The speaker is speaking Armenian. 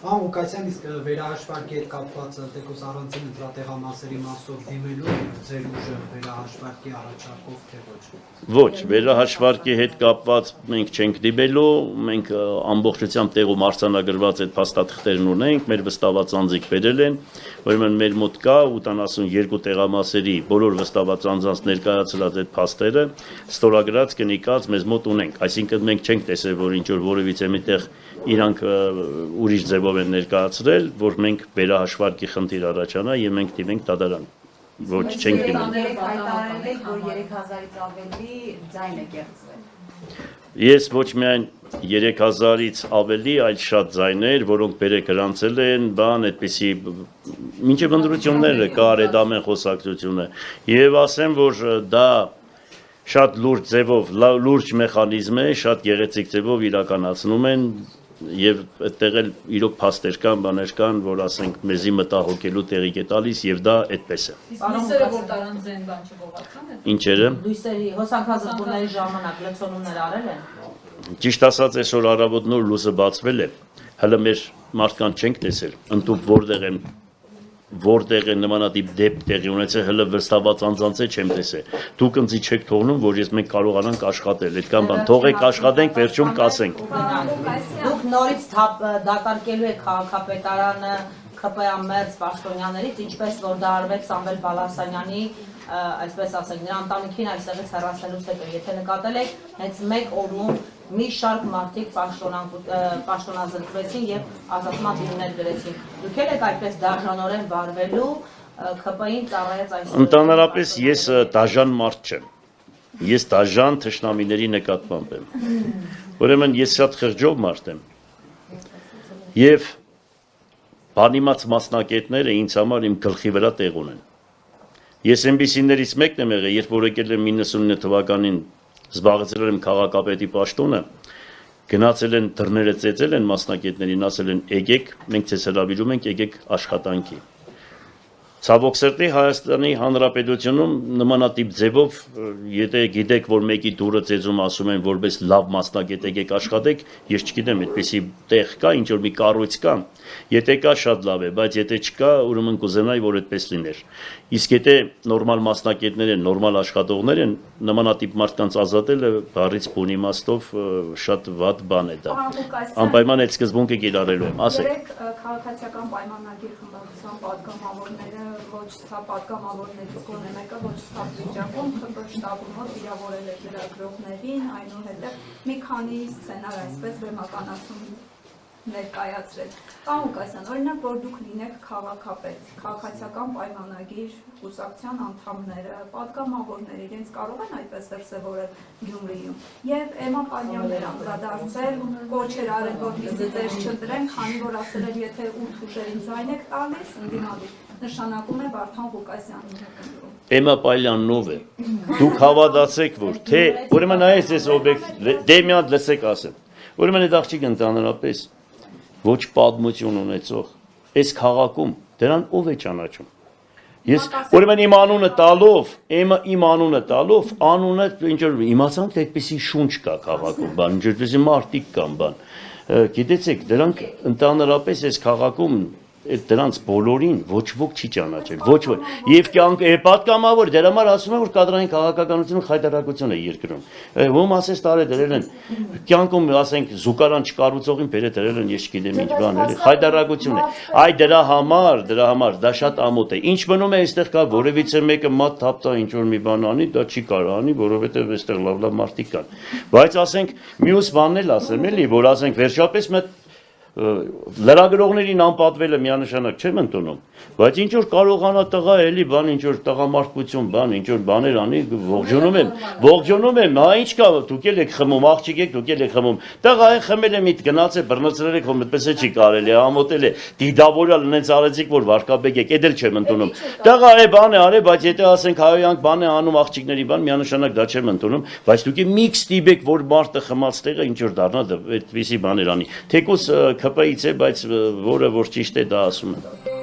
Պարոն Ղուկասյան, իսկ վերահաշվարկի հետ կապված թեկուզ առանցին ընտրատեղամասերի մասով դիմելու ձեր ուժը վերահաշվարկի առաջարկով թե ոչ։ Ոչ, վերահաշվարկի հետ կապված մենք չենք դիմելու, մենք ամբողջությամբ տեղում արձանագրված այդ փաստաթղթերն ունենք, մեր վստահված անձիկ բերել են, ուրեմն մեր մոտ կա 82 տեղամասերի բոլոր վստահված անձանց ներկայացրած այդ փաստերը, ստորագրած, կնիկած մեզ մոտ ունենք, այսինքն մենք չենք տեսել, որ ինչ որ որևիցե միտեղ իրանք ուրիշ ձևով են ներկայացրել, որ մենք վերահաշվարկի խնդիր առաջանա եւ մենք դիմենք դատարան։ Ոչ, չենք դիմել։ Հայտարարել եք, որ 3000-ից ավելի ձայն է կեղծվել։ Ես ոչ միայն 3000-ից ավելի, այլ շատ ձայներ, որոնք բերեք գրանցել են, բան, այդպիսի մինչև ընտրությունները կա արեդամեն խոսակցությունը։ Եվ ասեմ, որ դա շատ լուրջ ձևով, լուրջ մեխանիզմ է, շատ գեղեցիկ ձևով իրականացնում են եւ այդտեղ էլ իրոք փաստեր կան, բաներ կան, որ ասենք մեզի մտահոգելու տեղիք է տալիս եւ դա այդպես է։ Լույսերը որ տարան ձեն բան չողացան է։ Ինչերը։ Լույսերի հոսանքազրկումների ժամանակ լցոնումներ արել են։ Ճիշտ ասած այսօր առավոտ նոր լույսը բացվել է։ Հələ մեր մարդկանց չենք տեսել։ Ընդդուք որտեղ են նմանատիպ դեպք տեղի ունեցել, հələ վստահված անձանց է չեմ տեսել։ Դուք ինձ չեք թողնում, որ ես մենք կարողանանք աշխատել։ Այդքան բան, թողեք աշխատենք, վերջում կասենք։ Դուք նորից դատարկելու եք քաղաքապետարանը ԿՊԱ մերձ պաշտոնյաներից, ինչպես որ դա արվեց Սամվել Բալասանյանի, այսպես ասենք, նրա ընտանիքին այստեղից հեռացնելուց հետո, եթե նկատել եք, հենց մեկ օրում մի շարք մարդիկ պաշտոնազրկվեցին եւ ազատման դիմներ գրեցին։ Դուք եք այդպես դաժանորեն վարվելու ԿՊ-ին ծառայած այս։ Ընդհանրապես ես դաժան մարդ չեմ։ Ես դաժան թշնամիների նկատմամբ եմ։ Ուրեմն ես շատ խղճով մարդ եմ։ Եվ բանիմաց մասնակիցները ինձ համար իմ գլխի վրա տեղ ունեն։ Ես այնպիսիներից մեկն եմ եղել, երբ որ եկել եմ 99 թվականին զբաղեցրել եմ քաղաքապետի պաշտոնը, գնացել են դռները ծեծել են մասնակիցներին, ասել են եկեք, մենք ձեզ հրավիրում ենք, եկեք աշխատանքի։ Ցավոք սրտի Հայաստանի Հանրապետությունում նմանատիպ ձևով, եթե գիտեք, որ մեկի դուրը ծեծում ասում են, որպես լավ մասնակից եկեք աշխատեք, ես չգիտեմ, այդպեսի տեղ կա, ինչ որ մի կառույց կա, եթե կա շատ լավ է, բայց եթե չկա, ուրեմն կուզենայի, որ այդպես լիներ։ Իսկ եթե նորմալ մասնակիցներ են, նորմալ աշխատողներ են, նմանատիպ մարդկանց ազատելը բառից բուն իմաստով շատ վատ բան է դա։ Անպայման այդ սկզբունքը կիրառելու եմ, ասեք։ Քաղաքացիական պայմանագիր խմբակցության պատգամավորները ոչ սա պատգամավորներից գոնե մեկը ոչ սա վիճակում ԽՊ շտաբում մոտ վիրավորել է լրագրողներին, այնուհետև մի քանի սցենար այսպես բեմականացում ներկայացրել։ Պարոն Ղուկասյան, օրինակ, որ դուք լինեք քաղաքապետ, քաղաքացիական պայմանագիր, կուսակցության անդամները, պատգամավորները իրենց կարող են այդպես դրսևորել Գյումրիում։ Եվ Էմմա Պալյաններ անդրադարձել, կոչեր արել, որպեսզի ձեզ չընտրեն, քանի որ ասել էր, եթե 8 ուժերին ձայն եք տալիս, ընդդիմադիր, նշանակում է Վարդան Ղուկասյանին եք ընտրում։ Էմմա Պալյանն ով է։ Դուք հավատացեք, որ թե ուրեմն այս էս օբյեկտ դե մի հատ լսեք ասեմ։ Ուրեմն այդ աղջիկը ընդհանրապես ոչ պատմություն ունեցող, այս քաղաքում դրան ով է ճանաչում։ Ես ուրեմն իմ անունը տալով, իմ անունը տալով, անունը ինչ որ իմացանք, թե այդպեսի շունչ կա քաղաքում, բան, ինչ որպեսի մարդիկ կան, բան։ Գիտեցեք, դրանք ընդհանրապես այս քաղաքում դրանց բոլորին ոչ ոք չի ճանաչել, ոչ ոք։ Եվ կյանք պատգամավոր դրա համար ասում են, որ կադրային քաղաքականությունը խայտարակություն է երկրում։ Ում ասես տարե դրել են կյանքում, ասենք, զուգարան չկառուցողին բերե դրել են, ես չգիտեմ ինչ բան, էլի խայտարակություն է։ Այ դրա համար դա շատ ամոթ է։ Ինչ մնում է այստեղ կա որևիցե մեկը մատ թափտա ինչ որ մի բան անի, դա չի կարող անի, որովհետև այստեղ լավ մարդիկ կան։ Բայց ասենք մյուս բանն էլ ասեմ, էլի, որ ասենք վերջապես լրագրողներին անպատվելը միանշանակ չեմ ընդունում, բայց ինչ որ կարողանա տղա էլի բան, ինչ որ տղամարդկություն, բան, ինչ որ բաներ անի, ողջունում եմ, հա ինչ կա, դուք էլ եք խմում, աղջիկ եք, դուք էլ եք խմում, տղա է խմել եմ, գնաց է, բռնցրել եք, այդպես է չի կարելի, ամոթել է, դիդավորյալ նենց արեցիք, որ վարկաբեկ եք, էդ էլ չեմ ընդունում, տղա է բան է արել, բայց եթե ասենք հայոյանք բան է անում աղջիկների բան, միանշանակ դա չեմ ընդունում, բայց դուք մի ստիպեք, որ մարդը խմած տեղը ինչ որ դառնա, այդպիսի բաներ անի, թեկուզ ԿՊ-ից է, բայց որը որ ճիշտ է դա ասում եմ։